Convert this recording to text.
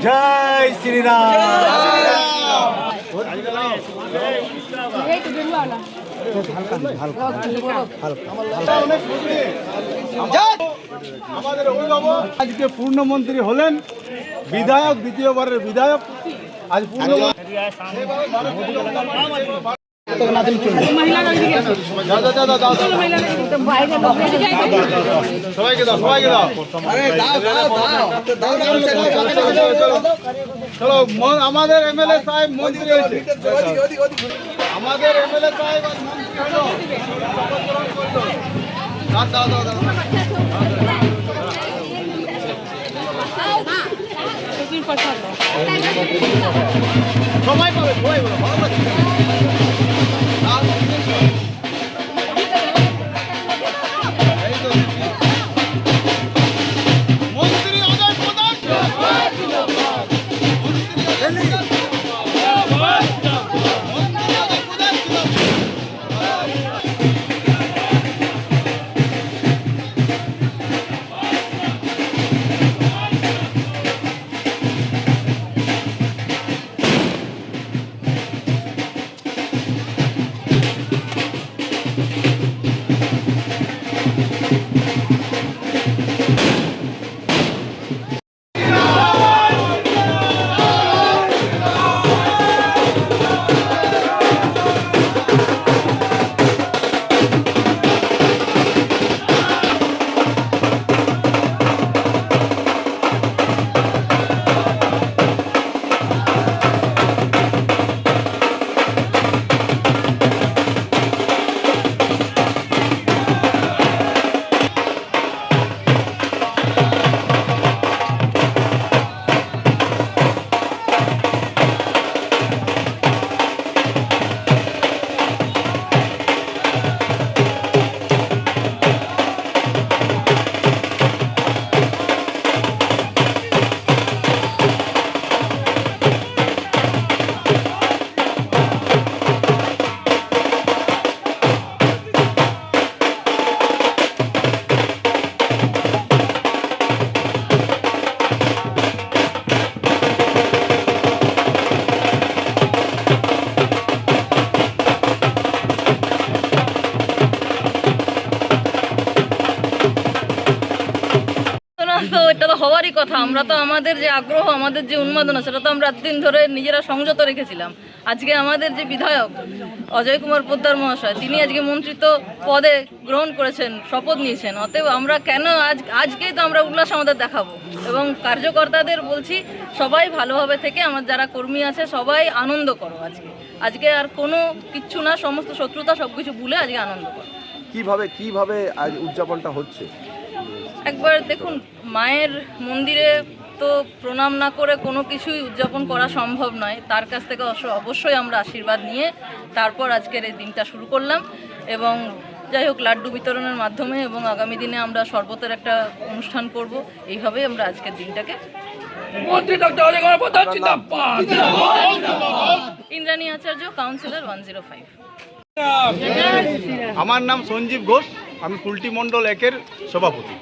জয় শ্রীরাম। আমাদের অভিভাবক আজকে পূর্ণমন্ত্রী হলেন, বিধায়ক, দ্বিতীয়বারের বিধায়ক আজ পূর্ণ। সবাইকে দাও, সবাইকে দাও। চলো, আমাদের এমএলএ সাহেব মন্ত্রী হয়েছে, আমাদের এমএলএ সাহেব মন্ত্রী হলো। দাও দাও দাও। সবাই পাবে, সবাই বলো, ভালো লাগছে। তো এটা তো হওয়ারই কথা। আমরা তো আমাদের যে আগ্রহ, আমাদের যে উন্মাদনা, সেটা তো আমরা দিন ধরে নিজেরা সংযত রেখেছিলাম। আজকে আমাদের যে বিধায়ক অজয় কুমার পোদ্দার মহাশয়, তিনি আজকে মন্ত্রিত্ব পদে গ্রহণ করেছেন, শপথ নিয়েছেন। অতএব আমরা কেন আজকেই তো আমরা উল্লাস আমাদের দেখাবো। এবং কার্যকর্তাদের বলছি, সবাই ভালোভাবে থেকে, আমার যারা কর্মী আছে সবাই আনন্দ করো। আজকে আর কোনো কিচ্ছু না, সমস্ত শত্রুতা সবকিছু ভুলে আজকে আনন্দ করো। কিভাবে আজ উদযাপনটা হচ্ছে? একবার দেখুন, মায়ের মন্দিরে তো প্রণাম না করে কোনো কিছুই উদযাপন করা সম্ভব নয়। তার কাছ থেকে অবশ্যই আমরা আশীর্বাদ নিয়ে তারপর আজকের এই দিনটা শুরু করলাম। এবং যাই হোক, লাড্ডু বিতরণের মাধ্যমে এবং আগামী দিনে আমরা শরবতের একটা অনুষ্ঠান করব। এইভাবেই আমরা আজকের দিনটাকে। ইন্দ্রাণী আচার্য, কাউন্সিলর 105। আমার নাম সঞ্জীব ঘোষ, আমি কুলটি মণ্ডল 1-এর সভাপতি।